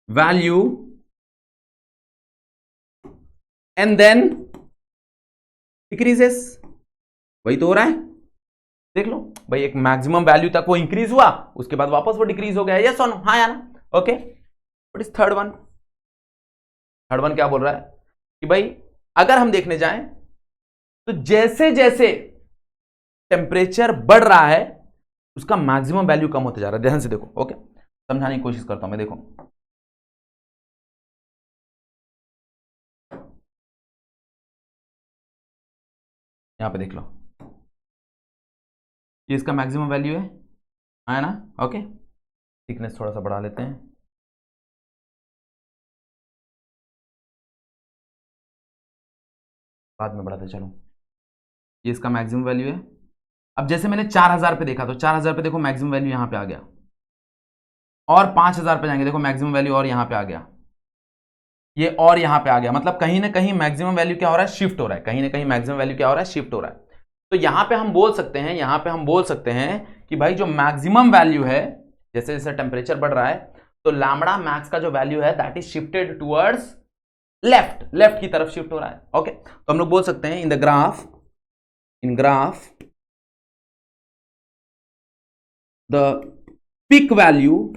value and then decreases। वही तो हो रहा है, देख लो भाई, एक मैक्सिमम वैल्यू तक वो इंक्रीज हुआ, उसके बाद वापस वो डिक्रीज हो गया। यस और नो, हाँ या ना। Okay, what is third one, third one क्या बोल रहा है कि भाई अगर हम देखने जाएं तो जैसे जैसे टेम्परेचर बढ़ रहा है उसका मैक्सिमम वैल्यू कम होते जा रहा है। ध्यान से देखो। ओके, समझाने की कोशिश करता हूं मैं। देखो यहां पे देख लो, ये इसका मैक्सिमम वैल्यू है ना। ओके, थिकनेस थोड़ा सा बढ़ा लेते हैं, बाद में बढ़ाते चलो। ये इसका मैक्सिमम वैल्यू है। अब जैसे मैंने 4000 पे देखा तो 4000 पे देखो मैक्सिमम वैल्यू यहां पे आ गया, और 5000 पे जाएंगे देखो मैक्सिमम वैल्यू और यहां पे आ गया, ये और यहां पे आ गया। मतलब कहीं ना कहीं मैक्सिमम वैल्यू क्या हो रहा है, शिफ्ट हो रहा है, कहीं ना कहीं मैक्सिमम वैल्यू क्या हो रहा है, शिफ्ट हो रहा है। तो यहां पे हम बोल सकते हैं, यहां पे हम बोल सकते हैं कि भाई जो मैक्सिमम वैल्यू है, जैसे जैसे टेम्परेचर बढ़ रहा है तो लैम्बडा मैक्स का जो वैल्यू है that is shifted towards left, left की तरफ शिफ्ट हो रहा है। ओके, तो हम लोग बोल सकते हैं in graph the peak value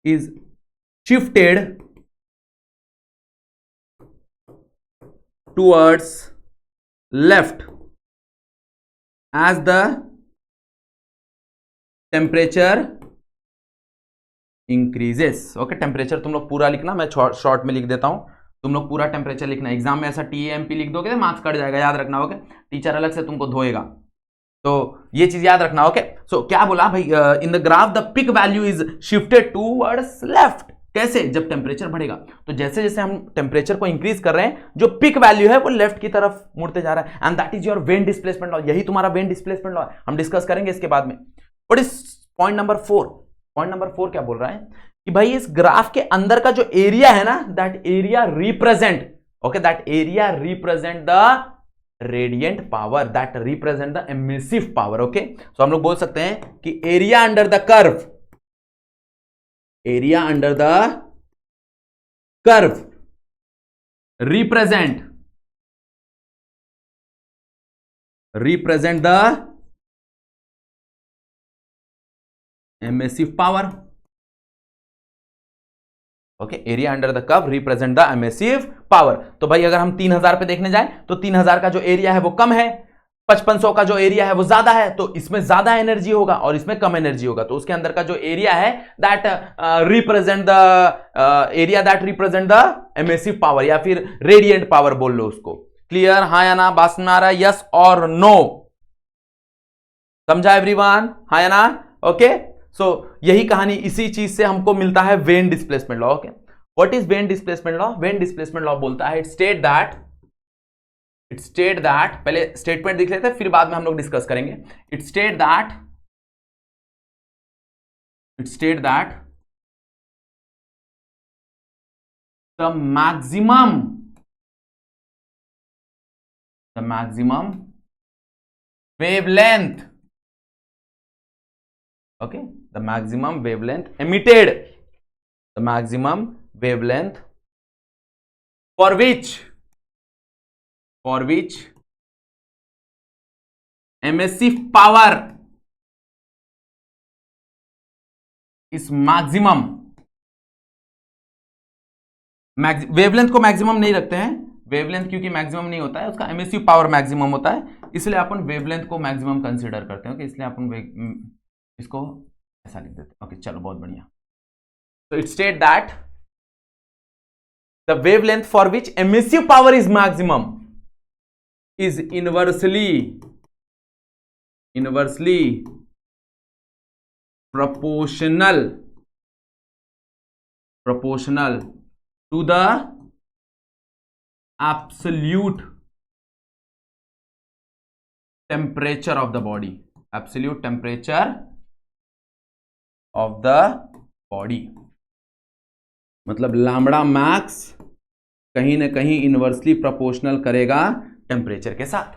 is shifted towards left as the temperature increases। Okay, temperature तुम लोग पूरा लिखना, मैं शॉर्ट में लिख देता हूं, तुम लोग पूरा टेम्परेचर लिखना। एग्जाम में ऐसा TAMP लिख दोगे तो मार्क्स कट जाएगा, याद रखना। ओके, टीचर अलग से तुमको धोएगा, तो ये चीज याद रखना। ओके, सो क्या बोला भाई, in the graph the peak value is shifted towards left, कैसे? जब टेम्परेचर बढ़ेगा। तो जैसे जैसे हम टेम्परेचर को इंक्रीज कर रहे हैं, जो पिक वैल्यू है वो लेफ्ट की तरफ मुड़ते जा रहा है, and that is your when displacement law. यही तुम्हारा वेन डिस्प्लेसमेंट लॉ है, हम डिस्कस करेंगे इसके बाद में। What is point number 4? Point number 4 क्या बोल रहा है कि भाई इस ग्राफ के अंदर का जो एरिया है ना, that area represent, okay, that area represent the radiant power, that represent the emissive power. Okay, so हम लोग बोल सकते हैं कि area under the curve, area under the curve represent the emissive power. Okay, area under the curve represent the emissive power. तो भाई अगर हम 3000 पे देखने जाए तो 3000 का जो एरिया है वो कम है, 5500 का जो एरिया है वो ज्यादा है, तो इसमें ज्यादा एनर्जी होगा और इसमें कम एनर्जी होगा। तो उसके अंदर का जो एरिया है that represent the area that represent the emissive power, या फिर रेडिएंट पावर बोल लो उसको। क्लियर? हाँ या ना? बात में आ रहा है? यस और नो? समझा एवरीवन? हाँ या ना? ओके, सो यही कहानी, इसी चीज से हमको मिलता है when displacement law. Okay, what is when displacement law? When displacement law बोलता है इट स्टेट दैट, पहले स्टेटमेंट दिख लेते हैं फिर बाद में हम लोग डिस्कस करेंगे। It state that the maximum wavelength, okay, the maximum wavelength emitted, the maximum wavelength for which emissive power is maximum। Wavelength को मैक्सिमम नहीं रखते हैं, वेवलेंथ क्योंकि मैक्सिमम नहीं होता है, उसका एमिसिव पावर मैक्सिमम होता है, इसलिए अपन वेवलेंथ को मैक्सिमम कंसीडर करते हैं। इसलिए अपन इसको ऐसा लिख देते हैं। ओके, चलो बहुत बढ़िया। तो it state that the wavelength for which emissive power is maximum is inversely proportional to the absolute temperature of the body, absolute temperature of the body। मतलब लैम्बडा मैक्स कहीं ना कहीं इनवर्सली प्रोपोर्शनल करेगा temperature के साथ।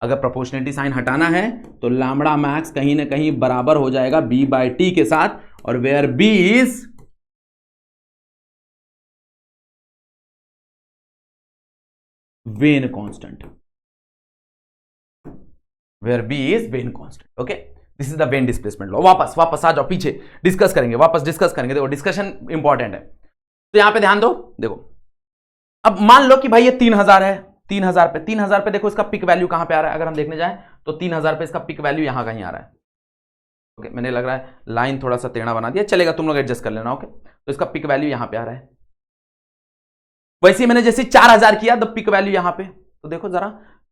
अगर proportionality sign हटाना है तो लैम्बडा मैक्स कहीं ना कहीं बराबर हो जाएगा B/T के साथ, और where B is Wien constant, where B is Wien constant. Okay, this is the Wien displacement law. वापस आ जाओ, पीछे डिस्कस करेंगे, वापस डिस्कस करेंगे। देखो डिस्कशन इंपॉर्टेंट है, तो यहां पे ध्यान दो। देखो अब मान लो कि भाई ये 3000 है, 3000 पे देखो इसका पिक वैल्यू कहां पे आ रहा है। अगर हम देखने जाएं तो 3000 पे इसका पिक वैल्यू यहां कहीं आ रहा है। ओके, मैंने लग रहा है लाइन थोड़ा सा टेढ़ा बना दिया, चलेगा, तुम लोग एडजस्ट कर लेना। ओके, तो इसका पिक वैल्यू यहां पे आ रहा है। वैसे मैंने जैसे 4000 किया तो पिक वैल्यू यहां पे, तो देखो जरा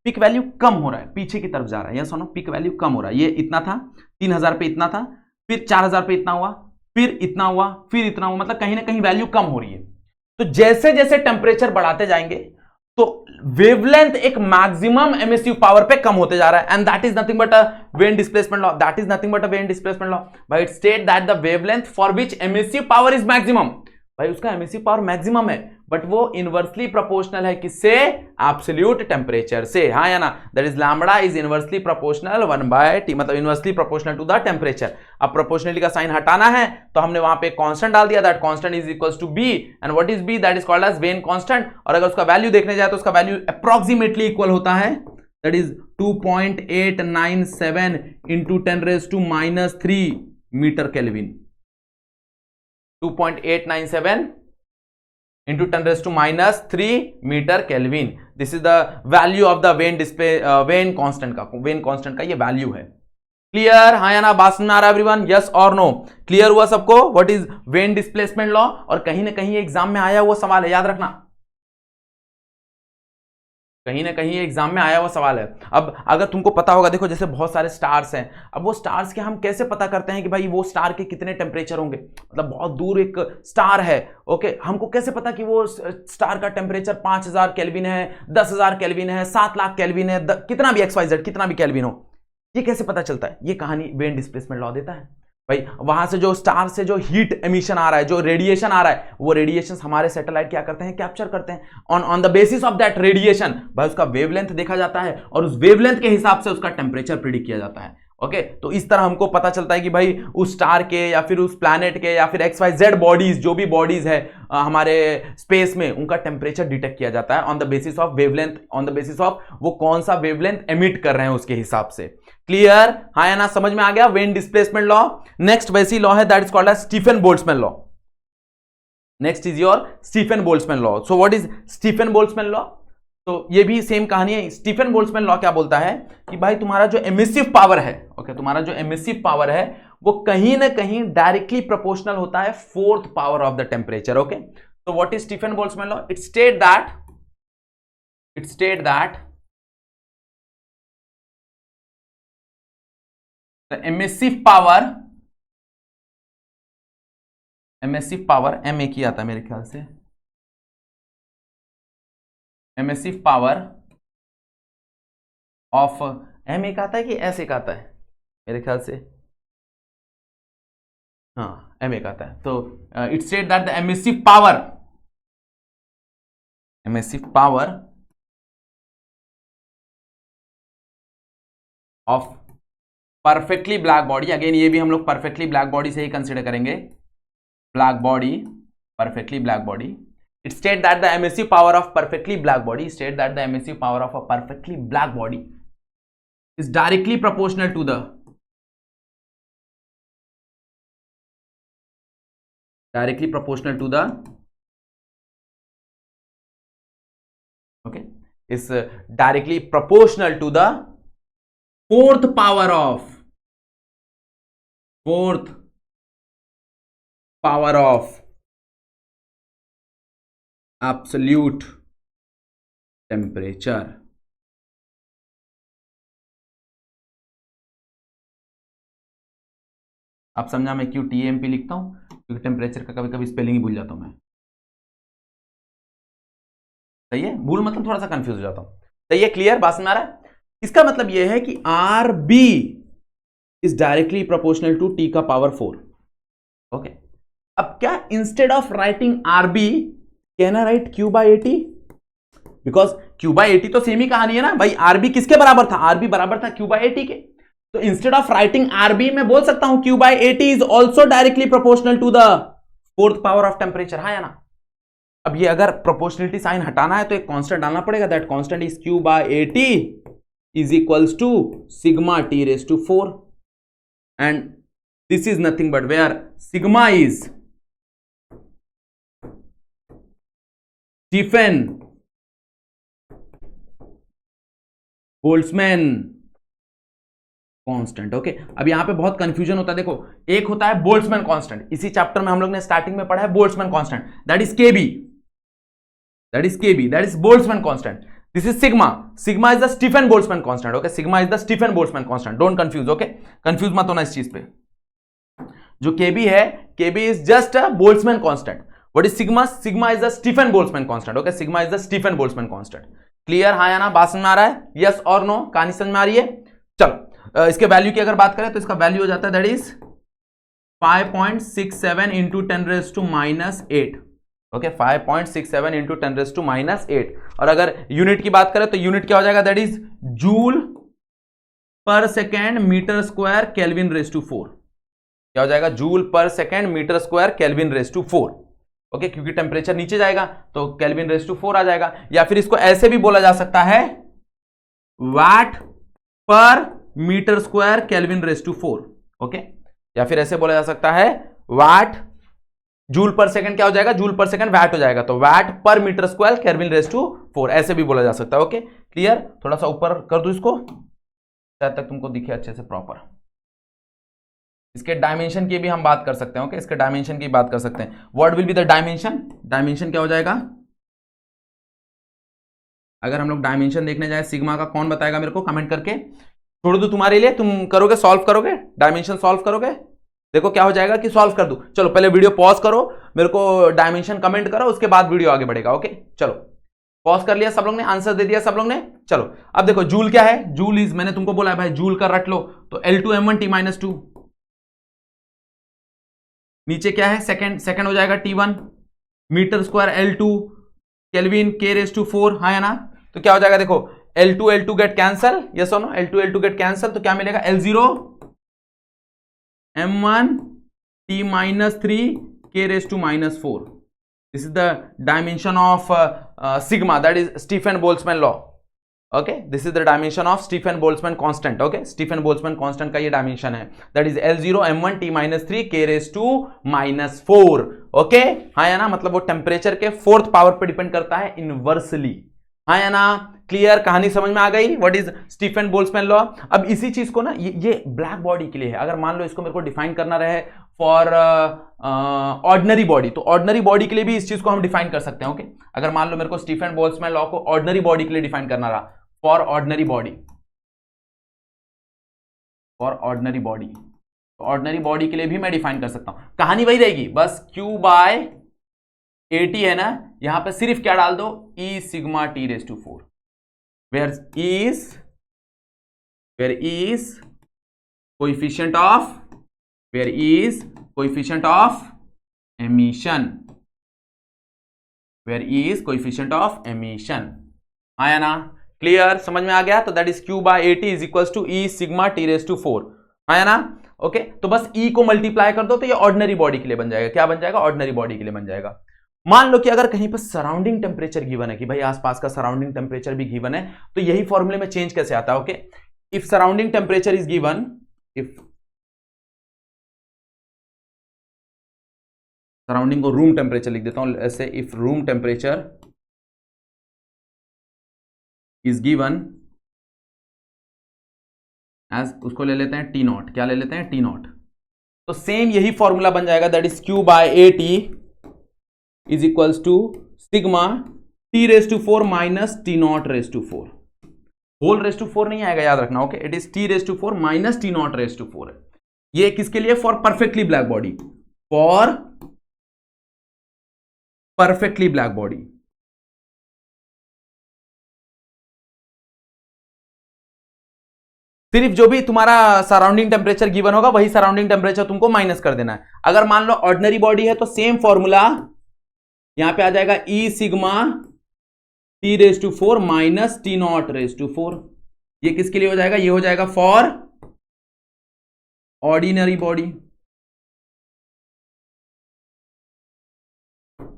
पिक वैल्यू कम हो रहा है, पीछे की तरफ जा रहा है। यस और नो? पिक वैल्यू कम हो रहा है। ये इतना था, 3000 पे इतना था, फिर 4000 पे इतना हुआ, फिर इतना हुआ, फिर इतना हुआ, मतलब कहीं ना कहीं वैल्यू कम हो रही है। तो जैसे जैसे टेम्परेचर बढ़ाते जाएंगे तो वेवलेंथ एक मैक्सिमम एमिसिव पावर पे कम होते जा रहा है, and that is nothing but a Wien displacement law. That is nothing but a Wien displacement law. भाई it state that the wavelength for which emissive power is maximum, भाई उसका emissive power maximum है, but वो inversely proportional है किससे? Absolute temperature से। हाँ या ना? That is lambda is inversely proportional 1/T, मतलब inversely proportional to the temperature. अब प्रोपोर्शनलिटी का साइन हटाना है तो हमने वहां पे कांस्टेंट डाल दिया, that constant is equals to B, and what is B? That is called as Wien constant. और अगर उसका वैल्यू देखने जाए तो उसका वैल्यू अप्रोक्सीमेटली इक्वल होता है, that is 2.897 into 10⁻³ metre kelvin. 2.897 into 10⁻³ metre kelvin. This is the value of the Wien constant का ये वैल्यू है। क्लियर? हाँ या ना? बात समझ में आ रहा है एवरीवन? यस और नो? क्लियर हुआ सबको? What is when displacement law? और कहीं ना कहीं एग्जाम में आया हुआ सवाल है, याद रखना, कहीं ना कहीं एग्जाम में आया हुआ सवाल है। अब अगर तुमको पता होगा, देखो जैसे बहुत सारे स्टार्स हैं, अब वो स्टार्स के हम कैसे पता करते हैं कि भाई वो स्टार के कितने टेम्परेचर होंगे, मतलब बहुत दूर एक स्टार है, ओके, हमको कैसे पता कि वो स्टार का टेम्परेचर 5000 केल्विन है, 10,000 केल्विन है, 7 लाख केल्विन है, कितना भी XYZ कितना भी केल्विन हो, ये कैसे पता चलता है? ये कहानी वेन डिस्प्लेसमेंट लॉ देता है भाई। वहां से जो स्टार से जो हीट एमिशन आ रहा है, जो रेडिएशन आ रहा है, वो रेडिएशन हमारे सैटेलाइट क्या करते हैं, कैप्चर करते हैं। On the basis of that radiation भाई उसका वेवलेंथ देखा जाता है और उस वेवलेंथ के हिसाब से उसका टेम्परेचर प्रिडिक्ट किया जाता है। ओके, तो इस तरह हमको पता चलता है कि भाई उस स्टार के या फिर उस प्लैनेट के या फिर XYZ बॉडीज, जो भी बॉडीज है हमारे स्पेस में, उनका टेम्परेचर डिटेक्ट किया जाता है on the basis of wavelength, on the basis of वो कौन सा वेवलेंथ एमिट कर रहे हैं उसके हिसाब से। क्लियर? हाँ या ना, समझ में आ गया? Wien displacement law. नेक्स्ट वैसी लॉ है that is called as Stefan Boltzmann law. Next is your Stefan Boltzmann law. So what is Stefan Boltzmann law? तो ये भी सेम कहानी है। स्टीफन बोल्ट्जमैन लॉ क्या बोलता है कि भाई तुम्हारा जो एमिसिव पावर है, ओके, तुम्हारा जो एमिसिव पावर है वो कहीं ना कहीं डायरेक्टली प्रोपोर्शनल होता है fourth power of the temperature. Okay, तो what is Stefan Boltzmann law? It state that the emissive power m एक ही आता है मेरे ख्याल से, emissive power of m एक आता है कि s एक आता है मेरे ख्याल से, हाँ m एक आता है। तो it state that the emissive power of perfectly black body, again ये भी हम लोग परफेक्टली ब्लैक बॉडी से ही कंसिडर करेंगे, black body, perfectly black body. It state that the emissive power of perfectly black body, state that the emissive power of a perfectly black body is directly proportional to the okay, is directly proportional to the fourth power of absolute temperature। आप समझा मैं क्यों TMP लिखता हूं? क्योंकि temperature का कभी कभी स्पेलिंग ही भूल जाता हूं मैं। सही है, भूल मतलब थोड़ा सा कंफ्यूज हो जाता हूं। सही है, क्लियर? बात समझ आ रहा है? इसका मतलब यह है कि RB is directly proportional to T का पावर 4। ओके, अब क्या instead of writing RB can I write Q/AT? Because Q/AT तो सेम ही कहानी है ना भाई। RB किसके बराबर था? RB बराबर था Q/AT के। तो इंस्टेड ऑफ राइटिंग RB मैं बोल सकता हूं Q/AT is also directly proportional to the fourth power of temperature. हाँ या ना? अब ये अगर प्रोपोर्शनलिटी साइन हटाना है तो एक कांस्टेंट डालना पड़ेगा, that constant is Q/AT is equals to sigma T raised to 4, and this is nothing but where sigma is Stephen Boltzmann constant. Okay, अब यहां पे बहुत कंफ्यूजन होता है। देखो, एक होता है बोल्ट्जमैन कांस्टेंट, इसी चैप्टर में हम लोग ने स्टार्टिंग में पढ़ा है Boltzmann constant, that is KB, that is Boltzmann constant. This is sigma. Sigma is the Stephen Boltzmann constant. Okay, sigma is the Stephen Boltzmann constant. Don't confuse. Okay, confuse मत होना इस चीज पे। जो KB है, KB is just a Boltzmann constant. What is sigma? Sigma is the Stephen Boltzmann constant. Okay, sigma is the Stephen Boltzmann constant. Clear? हाँ या ना? बात समझ में आ रहा है? Yes or no? कहानी समझ में आ रही है? चलो, इसके वैल्यू की अगर बात करें तो इसका वैल्यू हो जाता है that is 5.67 into 10 raised to -8। Okay, 5.67 into 10 raised to -8। और अगर यूनिट की बात करें तो यूनिट क्या हो जाएगा? That is joule per second metre square kelvin raise to 4। क्या हो जाएगा? Joule per second metre square kelvin raise to 4। Okay, क्योंकि टेम्परेचर नीचे जाएगा तो केल्विन रेज टू 4 आ जाएगा। या फिर इसको ऐसे भी बोला जा सकता है, watt per metre square kelvin raise to 4। Okay, या फिर ऐसे बोला जा सकता है वाट जूल पर सेकंड क्या हो जाएगा? जूल पर सेकंड वैट हो जाएगा, तो watt per metre square kelvin raise to 4, ऐसे भी बोला जा सकता है। Okay, clear? थोड़ा सा ऊपर कर दूं इसको, शायद तक तुमको दिखे अच्छे से प्रॉपर। इसके डायमेंशन की भी हम बात कर सकते हैं। ओके, इसके डायमेंशन की बात कर सकते हैं। What will be the dimension? Dimension क्या हो जाएगा? अगर हम लोग डायमेंशन देखने जाए सिग्मा का, कौन बताएगा मेरे को कमेंट करके? छोड़ दो तुम्हारे लिए, तुम करोगे, सॉल्व करोगे, डायमेंशन सॉल्व करोगे? देखो क्या हो जाएगा कि सॉल्व कर दूं। चलो पहले वीडियो पॉज करो, मेरे को डायमेंशन कमेंट करो, उसके बाद वीडियो आगे बढ़ेगा। ओके चलो पॉज कर लिया सब लोग ने, आंसर दे दिया सब लोग ने। चलो अब देखो जूल क्या है, जूल इज, मैंने तुमको बोला है भाई जूल का रट लो, तो L2m1T-2। नीचे क्या है, सेकंड हो जाएगा T1, metre square L2, kelvin K⁴, हाँ है ना? तो क्या हो जाएगा देखो, L2 गेट कैंसल, यस और नो, L2 गेट कैंसल, तो क्या मिलेगा, L0 m1 T-3 K⁻⁴. This is the dimension of sigma, that is Stefan-Boltzmann law. Okay, this is the dimension of Stefan-Boltzmann constant. Okay, Stefan-Boltzmann constant का ये dimension है, that is L0 m1 T-3 K⁻⁴. Okay, हाँ या ना? मतलब वो temperature के 4th power पे डिपेंड करता है इनवर्सली, हाँ या ना? क्लियर, कहानी समझ में आ गई? What is Stefan Boltzmann law? अब इसी चीज को ना, ये ब्लैक बॉडी के लिए है। अगर मान लो इसको मेरे को डिफाइन करना रहे फॉर ऑर्डिनरी बॉडी, तो ऑर्डिनरी बॉडी के लिए भी इस चीज को हम डिफाइन कर सकते हैं। ओके, अगर मान लो मेरे को स्टीफन बोल्ट्जमैन लॉ को ऑर्डिनरी बॉडी के लिए डिफाइन करना रहा, for ordinary body, ordinary body के लिए भी मैं डिफाइन कर सकता हूं। कहानी वही रहेगी, बस Q/AT है ना, यहां पे सिर्फ क्या डाल दो, E sigma T⁴, where is coefficient of emission, आया ना? क्लियर, समझ में आ गया? तो that is Q/AT is equals to E sigma T⁴, आया ना? ओके, तो बस E को मल्टीप्लाई कर दो तो ये ऑर्डिनरी बॉडी के लिए बन जाएगा। क्या बन जाएगा? ऑर्डिनरी बॉडी के लिए बन जाएगा। मान लो कि अगर कहीं पर सराउंडिंग टेम्परेचर गिवन है, कि भाई आसपास का सराउंडिंग टेम्परेचर भी गिवन है, तो यही फॉर्मूले में चेंज कैसे आता है? Okay, if surrounding temperature is given, if surrounding को रूम टेम्परेचर लिख देता हूं ऐसे, if room temperature is given as, उसको ले लेते हैं T0, क्या ले लेते हैं? T0। तो सेम यही फॉर्मूला बन जाएगा, that is Q/AT is equals to sigma T⁴ minus T⁻⁴। Whole raise to 4 नहीं आएगा, याद रखना। Okay, it is T⁴ minus T⁻⁴ है। ये किसके लिए? For perfectly black body, for perfectly black body. सिर्फ जो भी तुम्हारा सराउंडिंग टेम्परेचर गिवन होगा वही सराउंडिंग टेम्परेचर तुमको माइनस कर देना है। अगर मान लो ऑर्डिनरी बॉडी है तो सेम फॉर्मूला यहां पे आ जाएगा, E sigma T⁴ minus T⁻⁴। ये किसके लिए हो जाएगा? ये हो जाएगा for ordinary body.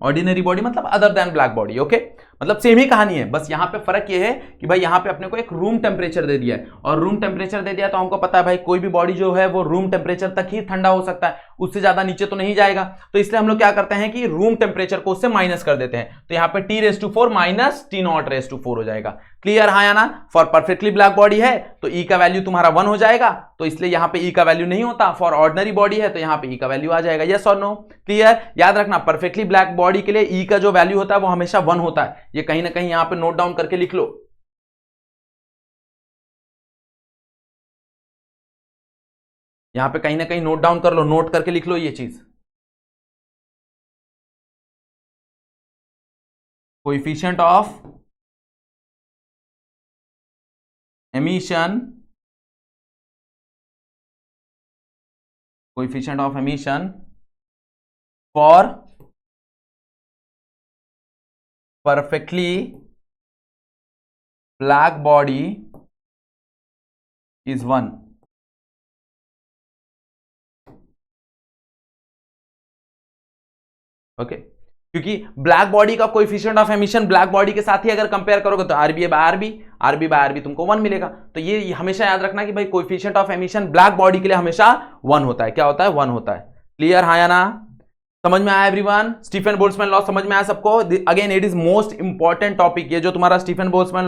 Ordinary body मतलब other than black body. Okay, मतलब सेम ही कहानी है, बस यहां पे फर्क ये है कि भाई यहां पे अपने को एक रूम टेम्परेचर दे दिया है, और रूम टेम्परेचर दे दिया तो हमको पता है भाई कोई भी बॉडी जो है वो रूम टेम्परेचर तक ही ठंडा हो सकता है, उससे ज्यादा नीचे तो नहीं जाएगा। तो इसलिए हम लोग क्या करते हैं कि रूम टेम्परेचर को उससे माइनस कर देते हैं, तो यहाँ पे T⁴ माइनस T⁻⁴ हो जाएगा। क्लियर, हाँ या ना? फॉर परफेक्टली ब्लैक बॉडी है तो E का वैल्यू तुम्हारा 1 हो जाएगा, तो इसलिए यहां पे E का वैल्यू नहीं होता। फॉर ऑर्डिनरी बॉडी है तो यहां पे E का वैल्यू आ जाएगा। यस और नो? क्लियर, याद रखना परफेक्टली ब्लैक बॉडी के लिए E का जो वैल्यू होता है वो हमेशा 1 होता है। ये कहीं ना कहीं यहां पे नोट डाउन करके लिख लो। यहां पे कहीं ना कहीं नोट डाउन कर लो, नोट करके लिख लो ये चीज। Coefficient of emission, coefficient of emission for perfectly black body is 1। Okay, क्योंकि ब्लैक बॉडी का coefficient of emission black body के साथ ही अगर कंपेयर करोगे तो RB/RB तुमको 1 मिलेगा। तो ये हमेशा याद रखना कि भाई coefficient of emission black body के लिए हमेशा 1 होता है। क्या होता है? 1 होता है। क्लियर, हाँ या ना? समझ में आया एवरीवन? स्टीफन बोल्ट्जमैन लॉ समझ में आया सबको? Again it is most important topic. ये जो तुम्हारा स्टीफन बोल्ट्जमैन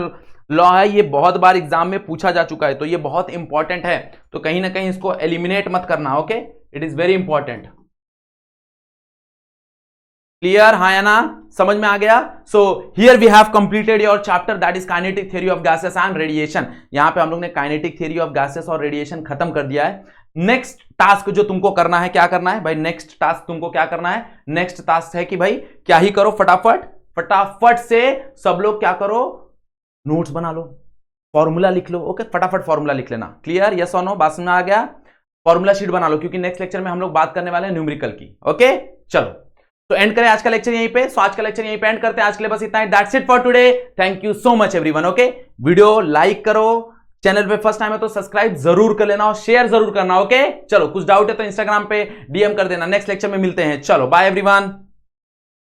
लॉ है ये बहुत बार एग्जाम में पूछा जा चुका है, तो ये बहुत इंपॉर्टेंट है, तो कहीं ना कहीं इसको एलिमिनेट मत करना। Okay, it is very important. Clear, हाँ या ना, समझ में आ गया? So here we have completed your chapter that is kinetic theory of gases and radiation. यहां पे हम लोग ने काइनेटिक थ्योरी ऑफ गैसेस और रेडिएशन खत्म कर दिया है। नेक्स्ट टास्क जो तुमको करना है, क्या करना है भाई? नेक्स्ट टास्क तुमको क्या करना है? नेक्स्ट टास्क है कि भाई क्या ही करो, फटाफट से सब लोग क्या करो, नोट्स बना लो, फॉर्मूला लिख लो। ओके, फटाफट फॉर्मूला लिख लेना। क्लियर, यस और नो, बात समझ में आ गया? फॉर्मूला शीट बना लो, क्योंकि नेक्स्ट लेक्चर में हम लोग बात करने वाले हैं न्यूमेरिकल की। ओके, चलो तो एंड करें आज का लेक्चर यहीं पे। सो आज का लेक्चर यहीं पे एंड करते हैं। आज के लिए बस इतना ही। That's it for today. Thank you so much everyone. Okay, video like करो, चैनल पे फर्स्ट टाइम है तो सब्सक्राइब जरूर कर लेना और शेयर जरूर करना। ओके, चलो कुछ डाउट है तो इंस्टाग्राम पे डीएम कर देना। नेक्स्ट लेक्चर में मिलते हैं। चलो बाय एवरीवन।